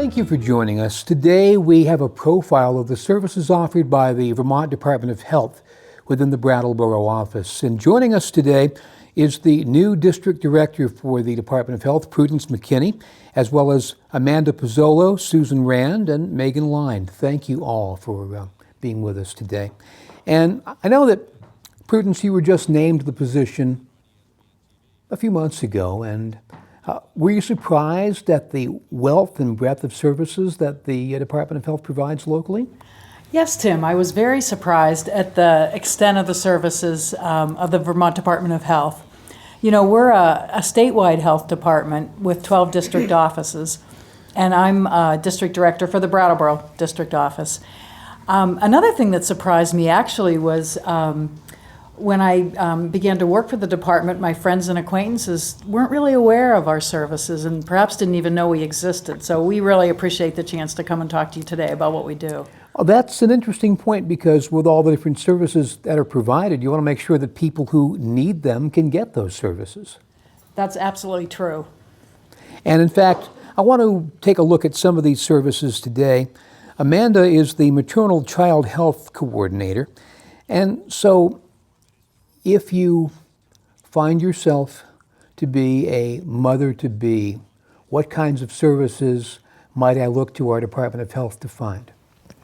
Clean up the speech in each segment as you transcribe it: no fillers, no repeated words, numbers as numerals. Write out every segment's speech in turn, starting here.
Thank you for joining us. Today we have a profile of the services offered by the Vermont Department of Health within the Brattleboro office. And joining us today is the new District Director for the Department of Health, Prudence McKinney, as well as Amanda Pizzolo, Susan Rand, and Megan Line. Thank you all for being with us today. And I know that, Prudence, you were just named the position a few months ago, and were you surprised at the wealth and breadth of services that the Department of Health provides locally? Yes, Tim, I was very surprised at the extent of the services of the Vermont Department of Health. You know, we're a statewide health department with 12 district offices, and I'm District Director for the Brattleboro District Office. Another thing that surprised me actually was when I began to work for the department, my friends and acquaintances weren't really aware of our services and perhaps didn't even know we existed. So we really appreciate the chance to come and talk to you today about what we do. Well, that's an interesting point, because with all the different services that are provided, you want to make sure that people who need them can get those services. That's absolutely true. And in fact, I want to take a look at some of these services today. Amanda is the Maternal Child Health Coordinator. And so if you find yourself to be a mother-to-be, what kinds of services might I look to our Department of Health to find?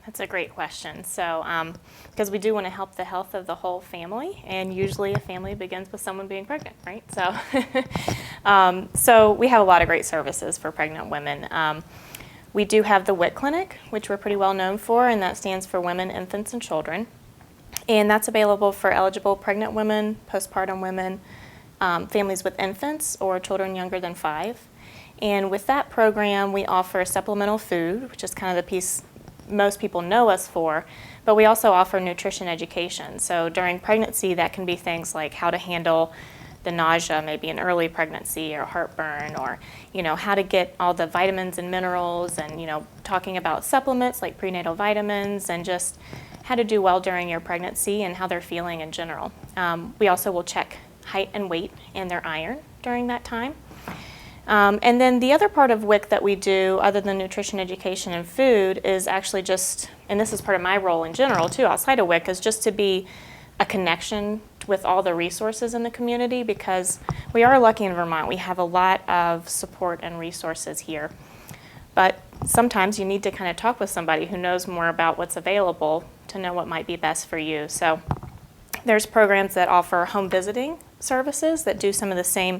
That's a great question. So, because we do want to help the health of the whole family, and usually a family begins with someone being pregnant, right? So, so we have a lot of great services for pregnant women. We do have the WIC clinic, which we're pretty well known for, and that stands for Women, Infants, and Children. And that's available for eligible pregnant women, postpartum women, families with infants or children younger than 5. And with that program, we offer supplemental food, which is kind of the piece most people know us for, but we also offer nutrition education. So during pregnancy, that can be things like how to handle the nausea, maybe in early pregnancy, or heartburn, or how to get all the vitamins and minerals, and talking about supplements like prenatal vitamins, and just how to do well during your pregnancy and how they're feeling in general. We also will check height and weight and their iron during that time. And then the other part of WIC that we do, other than nutrition education and food, is actually just, and this is part of my role in general too, outside of WIC, is just to be a connection with all the resources in the community, because we are lucky in Vermont. We have a lot of support and resources here. But sometimes you need to kind of talk with somebody who knows more about what's available to know what might be best for you. So there's programs that offer home visiting services that do some of the same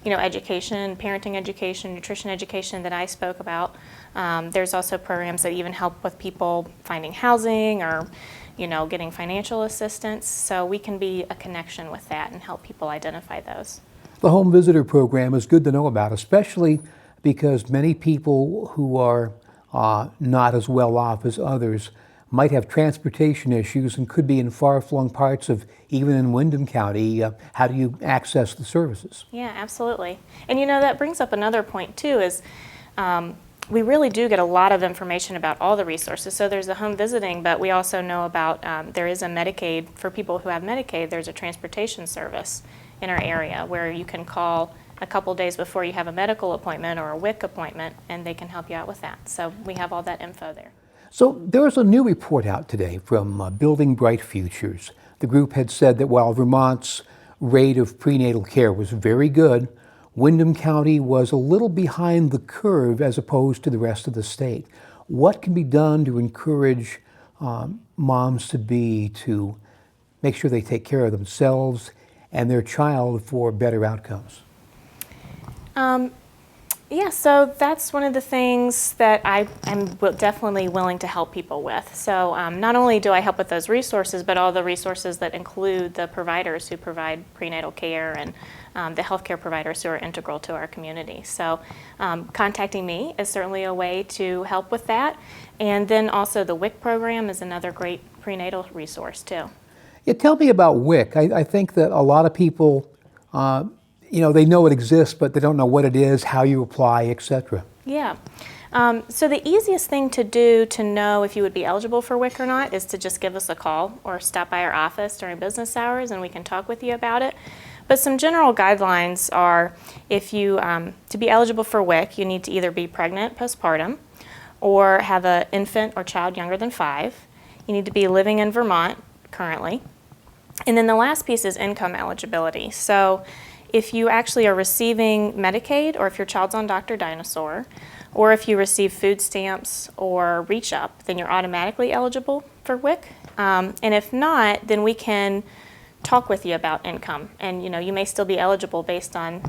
education, parenting education, nutrition education that I spoke about. There's also programs that even help with people finding housing or getting financial assistance. So we can be a connection with that and help people identify those. The home visitor program is good to know about, especially because many people who are not as well off as others might have transportation issues and could be in far-flung parts of, even in Windham County. How do you access the services? Yeah, absolutely. And that brings up another point too, is we really do get a lot of information about all the resources. So there's the home visiting, but we also know about, there is a Medicaid, for people who have Medicaid, there's a transportation service in our area where you can call a couple days before you have a medical appointment or a WIC appointment, and they can help you out with that. So we have all that info there. So there was a new report out today from Building Bright Futures. The group had said that while Vermont's rate of prenatal care was very good, Windham County was a little behind the curve as opposed to the rest of the state. What can be done to encourage moms-to-be to make sure they take care of themselves and their child for better outcomes? Yeah, so that's one of the things that I am definitely willing to help people with. So not only do I help with those resources, but all the resources that include the providers who provide prenatal care and the healthcare providers who are integral to our community. So contacting me is certainly a way to help with that. And then also the WIC program is another great prenatal resource too. Yeah, tell me about WIC. I think that a lot of people they know it exists, but they don't know what it is, how you apply, etc. Yeah. So the easiest thing to do to know if you would be eligible for WIC or not is to just give us a call or stop by our office during business hours and we can talk with you about it. But some general guidelines are, if you, to be eligible for WIC, you need to either be pregnant postpartum, or have an infant or child younger than 5. You need to be living in Vermont currently. And then the last piece is income eligibility. So if you actually are receiving Medicaid, or if your child's on Dr. Dinosaur, or if you receive food stamps or Reach Up, then you're automatically eligible for WIC. And if not, then we can talk with you about income. And you may still be eligible based on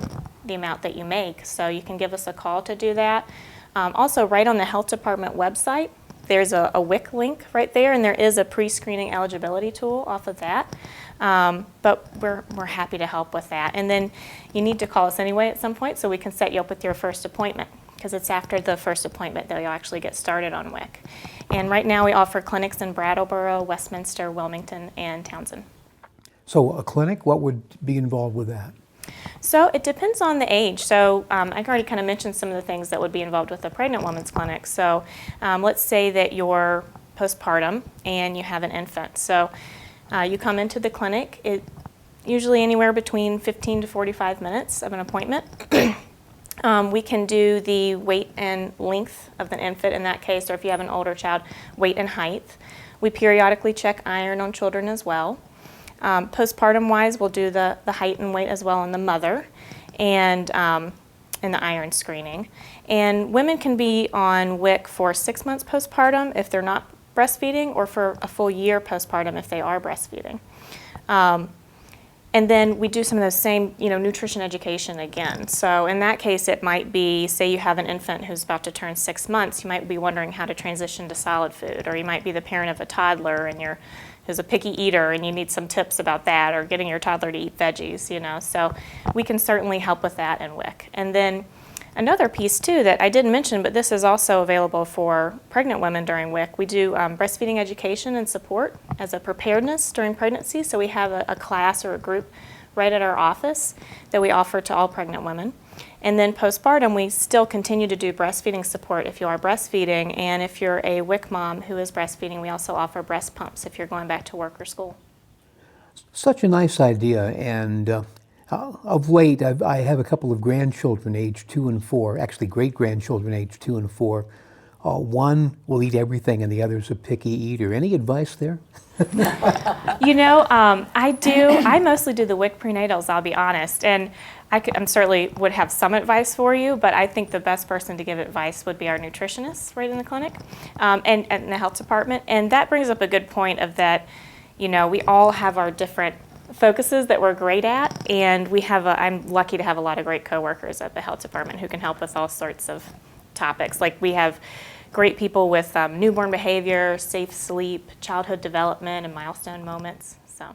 the amount that you make. So you can give us a call to do that. Also, right on the Health Department website, there's a WIC link right there, and there is a pre-screening eligibility tool off of that. But we're happy to help with that. And then you need to call us anyway at some point so we can set you up with your first appointment, because it's after the first appointment that you'll actually get started on WIC. And right now we offer clinics in Brattleboro, Westminster, Wilmington, and Townsend. So a clinic, what would be involved with that? So it depends on the age. So I already kind of mentioned some of the things that would be involved with a pregnant woman's clinic. So let's say that you're postpartum and you have an infant. So you come into the clinic, usually anywhere between 15 to 45 minutes of an appointment. We can do the weight and length of the infant in that case, or if you have an older child, weight and height. We periodically check iron on children as well. Postpartum-wise, we'll do the height and weight as well in the mother, and in the iron screening. And women can be on WIC for 6 months postpartum if they're not breastfeeding, or for a full year postpartum if they are breastfeeding. And then we do some of those same, nutrition education again. So in that case, it might be, say you have an infant who's about to turn 6 months, you might be wondering how to transition to solid food, or you might be the parent of a toddler and who's a picky eater and you need some tips about that, or getting your toddler to eat veggies, So we can certainly help with that in WIC. And then another piece too that I didn't mention, but this is also available for pregnant women during WIC. We do breastfeeding education and support as a preparedness during pregnancy. So we have a class or a group right at our office that we offer to all pregnant women. And then postpartum, we still continue to do breastfeeding support if you are breastfeeding. And if you're a WIC mom who is breastfeeding, we also offer breast pumps if you're going back to work or school. Such a nice idea, and of late I have a couple of grandchildren aged 2 and 4, actually great-grandchildren aged 2 and 4. One will eat everything and the other's a picky eater. Any advice there? I do. I mostly do the WIC prenatals, I'll be honest. And I certainly would have some advice for you, but I think the best person to give advice would be our nutritionist right in the clinic and in the health department. And that brings up a good point of that, we all have our different focuses that we're great at, and I'm lucky to have a lot of great coworkers at the health department who can help with all sorts of topics. Like we have great people with newborn behavior, safe sleep, childhood development, and milestone moments. So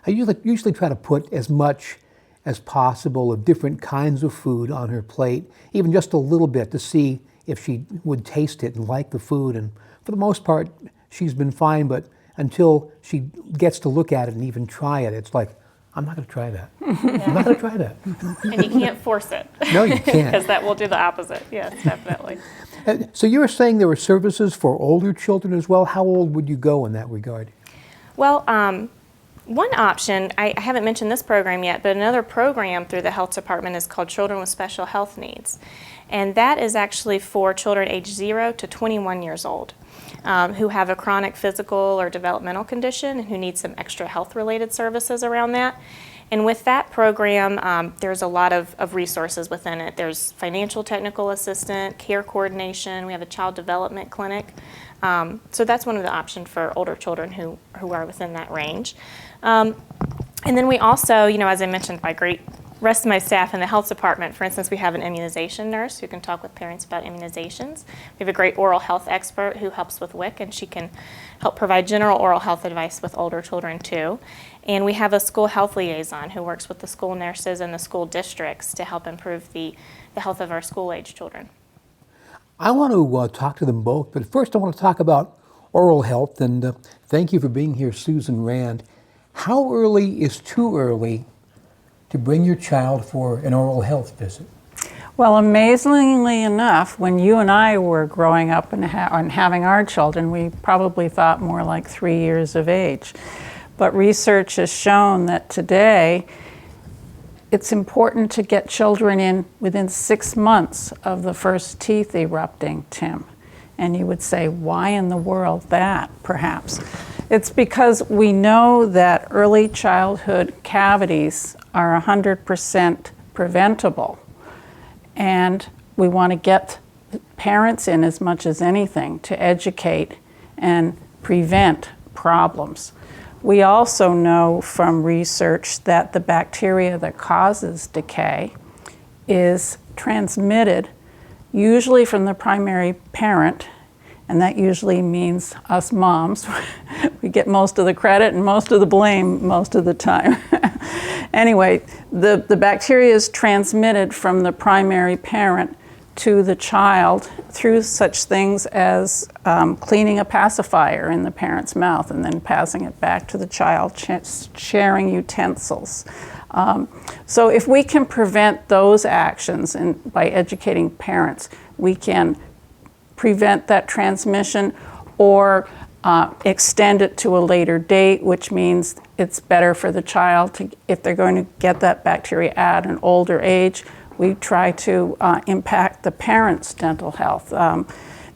I usually try to put as much as possible of different kinds of food on her plate, even just a little bit, to see if she would taste it and like the food. And for the most part, she's been fine, but until she gets to look at it and even try it, it's like, I'm not going to try that. I'm not going to try that. And you can't force it. No, you can't. Because that will do the opposite. Yes, definitely. So you were saying there were services for older children as well. How old would you go in that regard? Well, one option, I haven't mentioned this program yet, but another program through the health department is called Children with Special Health Needs. And that is actually for children aged 0 to 21 years old who have a chronic physical or developmental condition and who need some extra health-related services around that. And with that program, there's a lot of resources within it. There's financial technical assistance, care coordination. We have a child development clinic. So that's one of the options for older children who are within that range. And then we also, as I mentioned, my great rest of my staff in the health department, for instance, we have an immunization nurse who can talk with parents about immunizations. We have a great oral health expert who helps with WIC, and she can help provide general oral health advice with older children too. And we have a school health liaison who works with the school nurses and the school districts to help improve the health of our school-age children. I want to talk to them both, but first I want to talk about oral health, and thank you for being here, Susan Rand. How early is too early to bring your child for an oral health visit? Well, amazingly enough, when you and I were growing up and having our children, we probably thought more like 3 years of age. But research has shown that today it's important to get children in within 6 months of the first teeth erupting, Tim. And you would say, why in the world that, perhaps? It's because we know that early childhood cavities are 100% preventable. And we want to get parents in as much as anything to educate and prevent problems. We also know from research that the bacteria that causes decay is transmitted usually from the primary parent, and that usually means us moms. We get most of the credit and most of the blame most of the time. Anyway, the bacteria is transmitted from the primary parent to the child through such things as cleaning a pacifier in the parent's mouth and then passing it back to the child, sharing utensils. So if we can prevent those actions, and by educating parents, we can prevent that transmission or extend it to a later date, which means it's better for the child to, if they're going to get that bacteria at an older age, we try to impact the parent's dental health.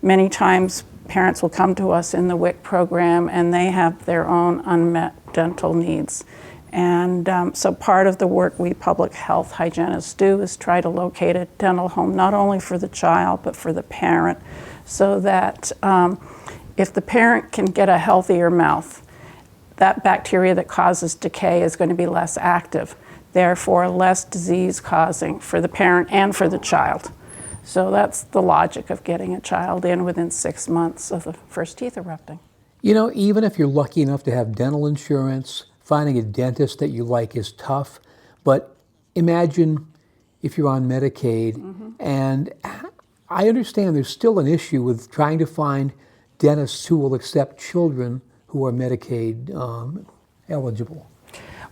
Many times parents will come to us in the WIC program and they have their own unmet dental needs. And so part of the work we public health hygienists do is try to locate a dental home not only for the child but for the parent, so that if the parent can get a healthier mouth, that bacteria that causes decay is going to be less active, therefore less disease causing for the parent and for the child. So that's the logic of getting a child in within 6 months of the first teeth erupting. You know, even if you're lucky enough to have dental insurance, finding a dentist that you like is tough. But imagine if you're on Medicaid, and I understand there's still an issue with trying to find dentists who will accept children who are Medicaid eligible.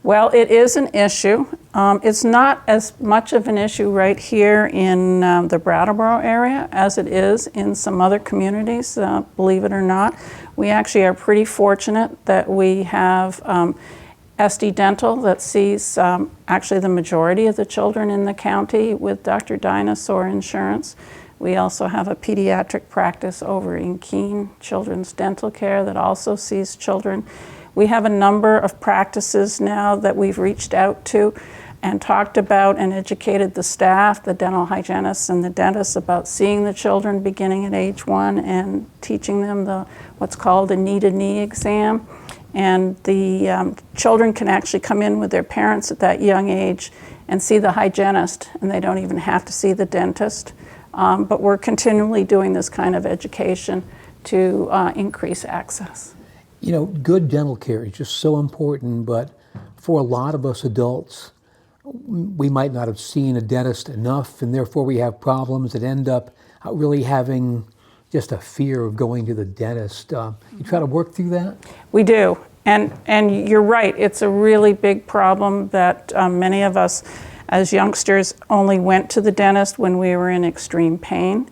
Well, it is an issue. It's not as much of an issue right here in the Brattleboro area as it is in some other communities, believe it or not. We actually are pretty fortunate that we have SD Dental that sees actually the majority of the children in the county with Dr. Dinosaur Insurance. We also have a pediatric practice over in Keene Children's Dental Care that also sees children. We have a number of practices now that we've reached out to and talked about and educated the staff, the dental hygienists and the dentists, about seeing the children beginning at age 1 and teaching them what's called a knee-to-knee exam. And the children can actually come in with their parents at that young age and see the hygienist, and they don't even have to see the dentist. But we're continually doing this kind of education to increase access. You know, good dental care is just so important, but for a lot of us adults, we might not have seen a dentist enough, and therefore we have problems that end up really having just a fear of going to the dentist. You try to work through that? We do, and you're right, it's a really big problem that many of us as youngsters only went to the dentist when we were in extreme pain,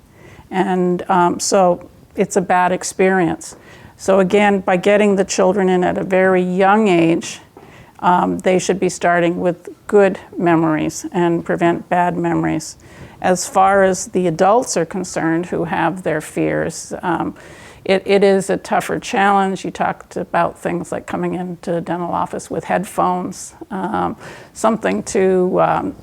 and so it's a bad experience. So again, by getting the children in at a very young age, they should be starting with good memories and prevent bad memories. As far as the adults are concerned who have their fears, it is a tougher challenge. You talked about things like coming into the dental office with headphones, something to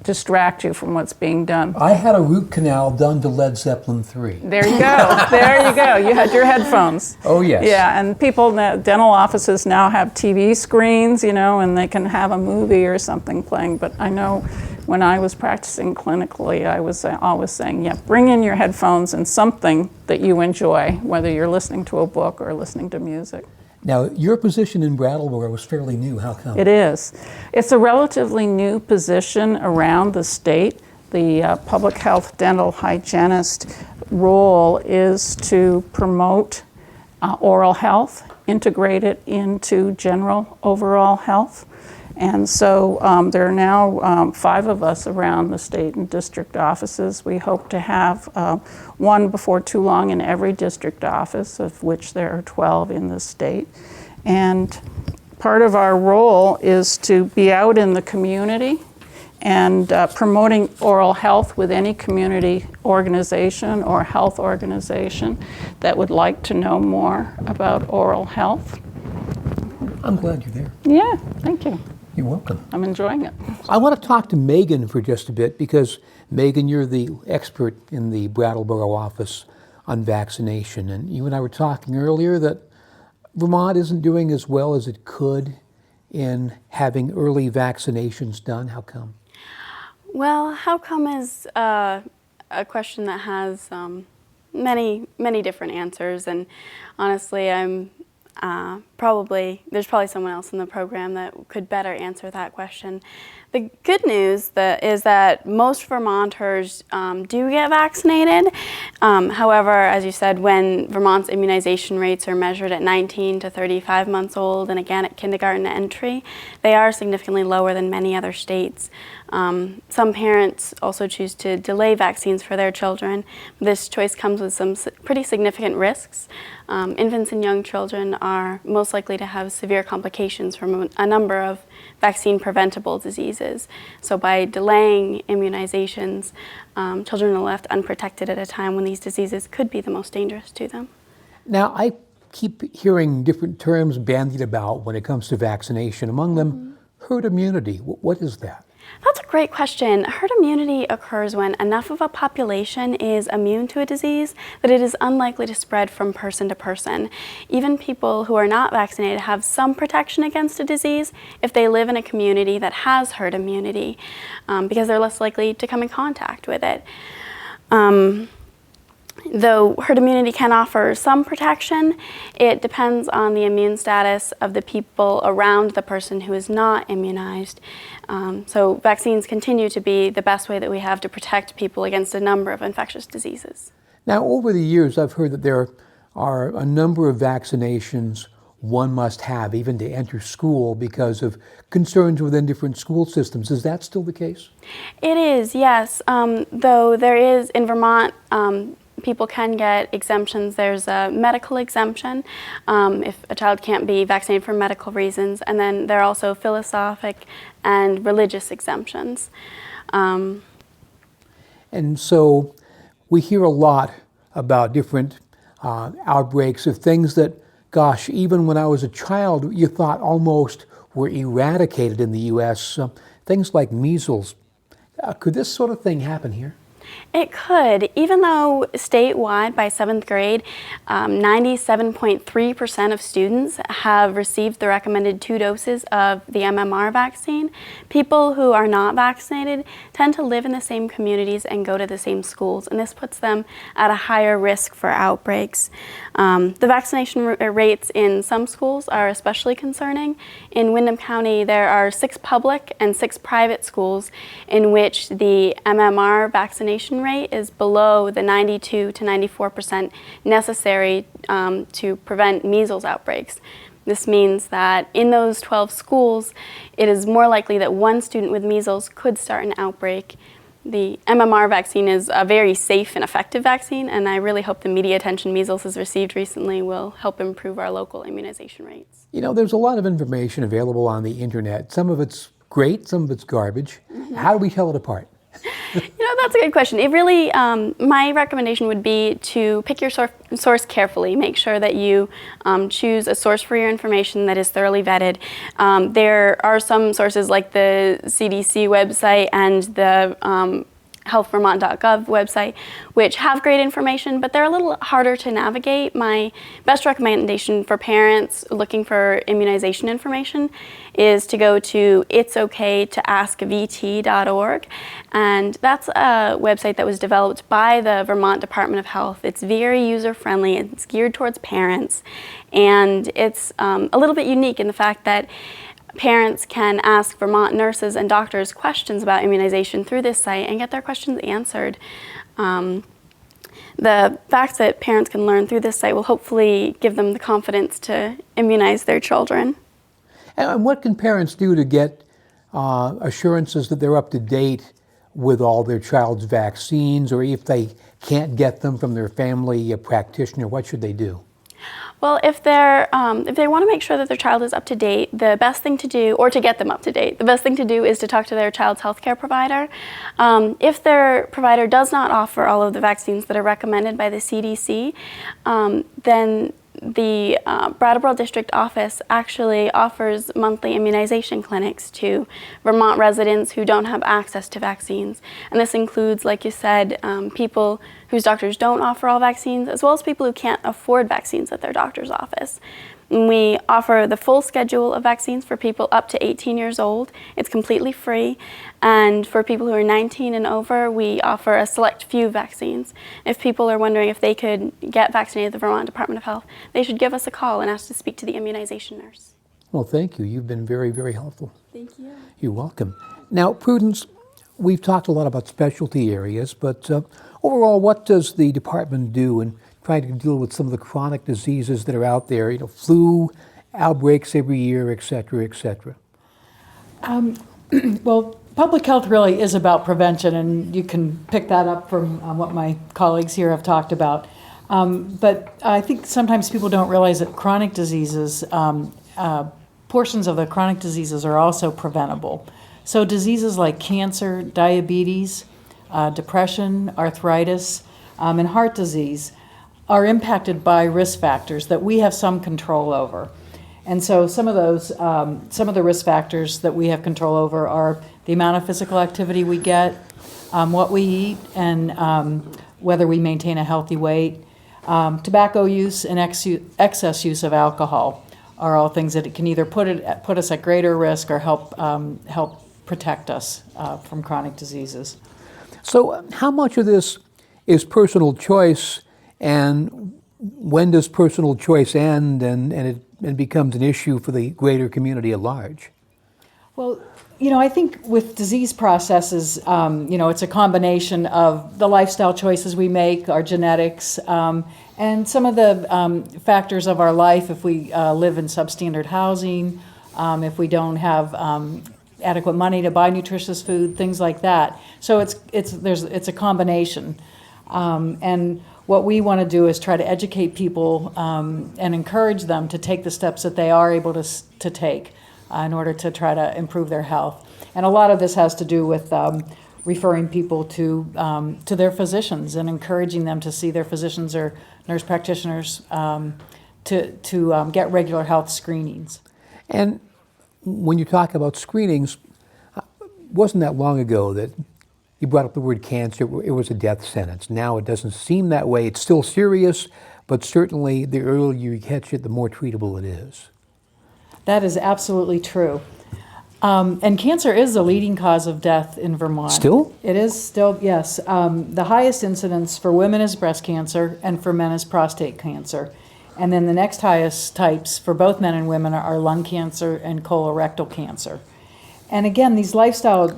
distract you from what's being done. I had a root canal done to Led Zeppelin 3. There you go. There you go. You had your headphones. Oh, yes. Yeah, and dental offices now have TV screens, you know, and they can have a movie or something playing. But I know when I was practicing clinically, I was always saying, yeah, bring in your headphones and something that you enjoy, whether you're listening to a book or listening to music. Now, your position in Brattleboro was fairly new. How come? It is. It's a relatively new position around the state. The public health dental hygienist role is to promote oral health, integrate it into general overall health. And so there are now 5 of us around the state and district offices. We hope to have one before too long in every district office, of which there are 12 in the state. And part of our role is to be out in the community and promoting oral health with any community organization or health organization that would like to know more about oral health. I'm glad you're there. Yeah, thank you. You're welcome. I'm enjoying it. I want to talk to Megan for just a bit because, Megan, you're the expert in the Brattleboro office on vaccination. And you and I were talking earlier that Vermont isn't doing as well as it could in having early vaccinations done. How come? Well, how come is a question that has many different answers, and honestly, there's probably someone else in the program that could better answer that question. The good news is that most Vermonters do get vaccinated. However, as you said, when Vermont's immunization rates are measured at 19 to 35 months old and again at kindergarten entry, they are significantly lower than many other states. Some parents also choose to delay vaccines for their children. This choice comes with some pretty significant risks. Infants and young children are most likely to have severe complications from a number of vaccine-preventable diseases. So by delaying immunizations, children are left unprotected at a time when these diseases could be the most dangerous to them. Now, I keep hearing different terms bandied about when it comes to vaccination, among them herd immunity. What is that? That's a great question. Herd immunity occurs when enough of a population is immune to a disease that it is unlikely to spread from person to person. Even people who are not vaccinated have some protection against a disease if they live in a community that has herd immunity, because they're less likely to come in contact with it. Though herd immunity can offer some protection, it depends on the immune status of the people around the person who is not immunized. So vaccines continue to be the best way that we have to protect people against a number of infectious diseases. Now, over the years, I've heard that there are a number of vaccinations one must have even to enter school because of concerns within different school systems. Is that still the case? It is, yes. Though there is, in Vermont, people can get exemptions. There's a medical exemption if a child can't be vaccinated for medical reasons, and then there are also philosophic and religious exemptions. And so we hear a lot about different outbreaks of things that, gosh, even when I was a child, you thought almost were eradicated in the U.S. Things like measles. Could this sort of thing happen here? It could, even though statewide by 7th grade, 97.3% of students have received the recommended 2 doses of the MMR vaccine. People who are not vaccinated tend to live in the same communities and go to the same schools, and this puts them at a higher risk for outbreaks. The vaccination rates in some schools are especially concerning. In Windham County, there are 6 public and 6 private schools in which the MMR vaccination rate is below the 92 to 94% necessary to prevent measles outbreaks. This means that in those 12 schools, it is more likely that one student with measles could start an outbreak. The MMR vaccine is a very safe and effective vaccine, and I really hope the media attention measles has received recently will help improve our local immunization rates. You know, there's a lot of information available on the internet. Some of it's great, some of it's garbage. How do we tell it apart? That's a good question. It really, my recommendation would be to pick your source carefully. Make sure that you choose a source for your information that is thoroughly vetted. There are some sources like the CDC website and the healthvermont.gov website, which have great information, but they're a little harder to navigate. My best recommendation for parents looking for immunization information is to go to itsokaytoaskvt.org, and that's a website that was developed by the Vermont Department of Health. It's very user-friendly, it's geared towards parents, and it's a little bit unique in the fact that parents can ask Vermont nurses and doctors questions about immunization through this site and get their questions answered. The facts that parents can learn through this site will hopefully give them the confidence to immunize their children. And what can parents do to get assurances that they're up to date with all their child's vaccines, or if they can't get them from their family practitioner, what should they do? Well, if they want to make sure that their child is up to date, the best thing to do, or to get them up to date, the best thing to do is to talk to their child's healthcare provider. If their provider does not offer all of the vaccines that are recommended by the CDC, then the Brattleboro District Office actually offers monthly immunization clinics to Vermont residents who don't have access to vaccines. And this includes, like you said, people whose doctors don't offer all vaccines, as well as people who can't afford vaccines at their doctor's office. And we offer the full schedule of vaccines for people up to 18 years old. It's completely free. And for people who are 19 and over, we offer a select few vaccines. If people are wondering if they could get vaccinated at the Vermont Department of Health, they should give us a call and ask to speak to the immunization nurse. Well, thank you. You've been very, very helpful. Thank you. You're welcome. Now, Prudence, we've talked a lot about specialty areas, but overall, what does the department do in trying to deal with some of the chronic diseases that are out there, flu, outbreaks every year, et cetera, et cetera? Well, public health really is about prevention, and you can pick that up from what my colleagues here have talked about. But I think sometimes people don't realize that chronic diseases, portions of the chronic diseases are also preventable. So diseases like cancer, diabetes, depression, arthritis, and heart disease are impacted by risk factors that we have some control over. And so some of the risk factors that we have control over are the amount of physical activity we get, what we eat, and whether we maintain a healthy weight. Tobacco use and excess use of alcohol are all things that can either put us at greater risk or help protect us from chronic diseases. So how much of this is personal choice, and when does personal choice end and it becomes an issue for the greater community at large? Well, I think with disease processes, it's a combination of the lifestyle choices we make, our genetics, and some of the factors of our life. If we live in substandard housing, if we don't have adequate money to buy nutritious food, things like that. So it's a combination, and what we want to do is try to educate people and encourage them to take the steps that they are able to take in order to try to improve their health. And a lot of this has to do with referring people to their physicians and encouraging them to see their physicians or nurse practitioners to get regular health screenings. And when you talk about screenings, wasn't that long ago that you brought up the word cancer? It was a death sentence. Now it doesn't seem that way. It's still serious, but certainly the earlier you catch it, the more treatable it is. That is absolutely true. And cancer is the leading cause of death in Vermont. Still? It is still, yes. The highest incidence for women is breast cancer, and for men is prostate cancer. And then the next highest types for both men and women are lung cancer and colorectal cancer. And again, these lifestyle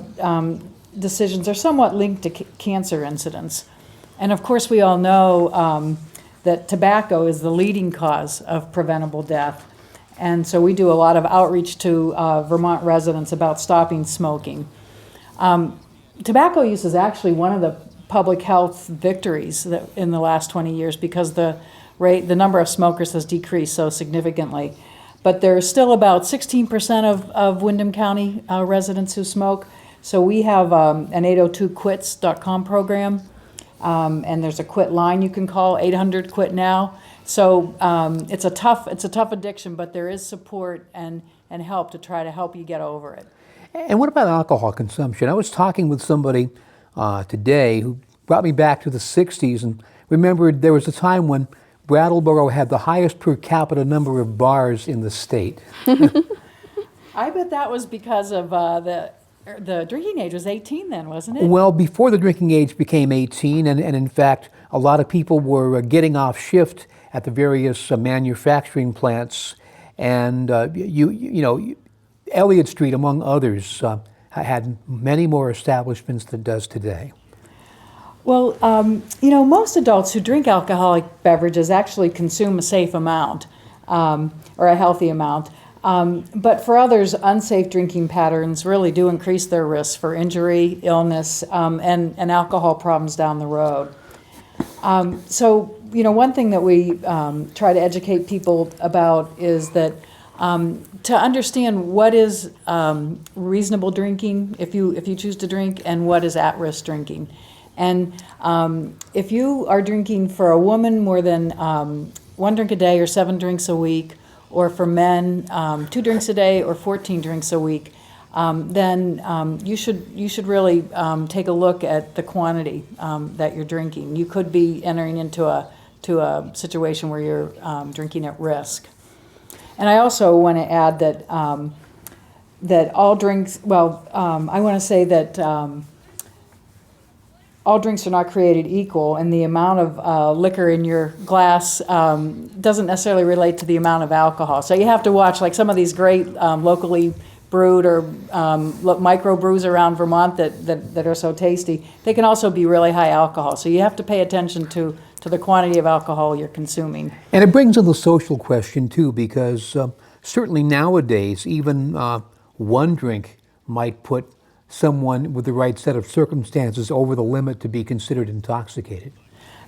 decisions are somewhat linked to cancer incidence. And of course, we all know that tobacco is the leading cause of preventable death. And so we do a lot of outreach to Vermont residents about stopping smoking. Tobacco use is actually one of the public health victories that in the last 20 years because the number of smokers has decreased so significantly. But there's still about 16% of Windham County residents who smoke. So we have an 802quits.com program, and there's a quit line you can call, 800-QUIT-NOW. So it's a tough addiction, but there is support and help to try to help you get over it. And what about alcohol consumption? I was talking with somebody today who brought me back to the 60s and remembered there was a time when Brattleboro had the highest per capita number of bars in the state. I bet that was because of the drinking age was 18 then, wasn't it? Well, before the drinking age became 18, and in fact, a lot of people were getting off shift at the various manufacturing plants, and Elliott Street, among others, had many more establishments than it does today. Well, most adults who drink alcoholic beverages actually consume a safe amount or a healthy amount. But for others, unsafe drinking patterns really do increase their risk for injury, illness, and alcohol problems down the road. So, one thing that we try to educate people about is that to understand what is reasonable drinking if you choose to drink and what is at-risk drinking. And if you are drinking for a woman more than 1 drink a day or 7 drinks a week, or for men 2 drinks a day or 14 drinks a week, then you should really take a look at the quantity that you're drinking. You could be entering into a situation where you're drinking at risk. And I also want to add that that all drinks. I want to say that all drinks are not created equal, and the amount of liquor in your glass doesn't necessarily relate to the amount of alcohol. So you have to watch, like some of these great locally brewed or micro brews around Vermont that are so tasty. They can also be really high alcohol. So you have to pay attention to the quantity of alcohol you're consuming. And it brings in the social question too, because certainly nowadays, even 1 drink might put someone with the right set of circumstances over the limit to be considered intoxicated.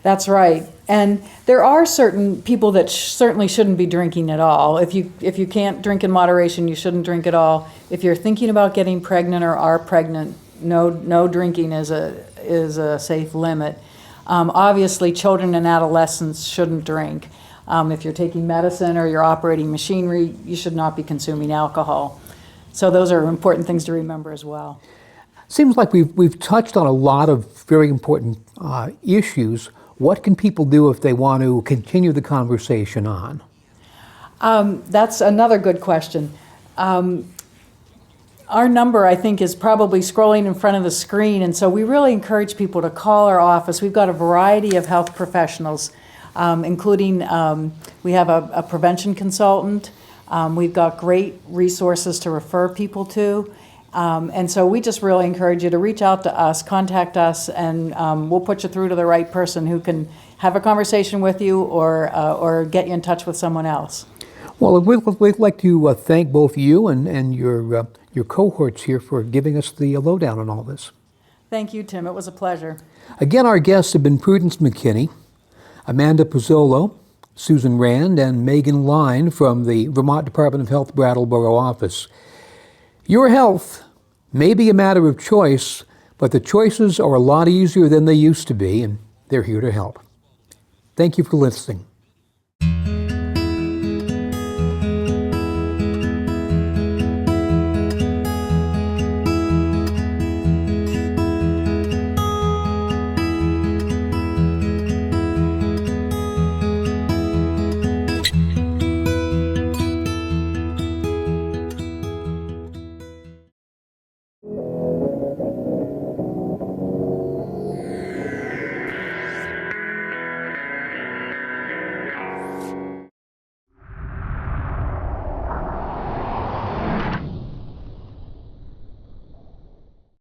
That's right. And there are certain people that certainly shouldn't be drinking at all. If you can't drink in moderation, you shouldn't drink at all. If you're thinking about getting pregnant or are pregnant, no drinking is a safe limit. Obviously, children and adolescents shouldn't drink. If you're taking medicine or you're operating machinery, you should not be consuming alcohol. So those are important things to remember as well. Seems like we've touched on a lot of very important issues. What can people do if they want to continue the conversation on? That's another good question. Our number, I think, is probably scrolling in front of the screen, and so we really encourage people to call our office. We've got a variety of health professionals, including we have a prevention consultant. We've got great resources to refer people to. And so we just really encourage you to reach out to us, contact us, and we'll put you through to the right person who can have a conversation with you or get you in touch with someone else. Well, we'd like to thank both you and your cohorts here for giving us the lowdown on all this. Thank you, Tim. It was a pleasure. Again, our guests have been Prudence McKinney, Amanda Pizzolo, Susan Rand, and Megan Line from the Vermont Department of Health Brattleboro office. Your health may be a matter of choice, but the choices are a lot easier than they used to be, and they're here to help. Thank you for listening.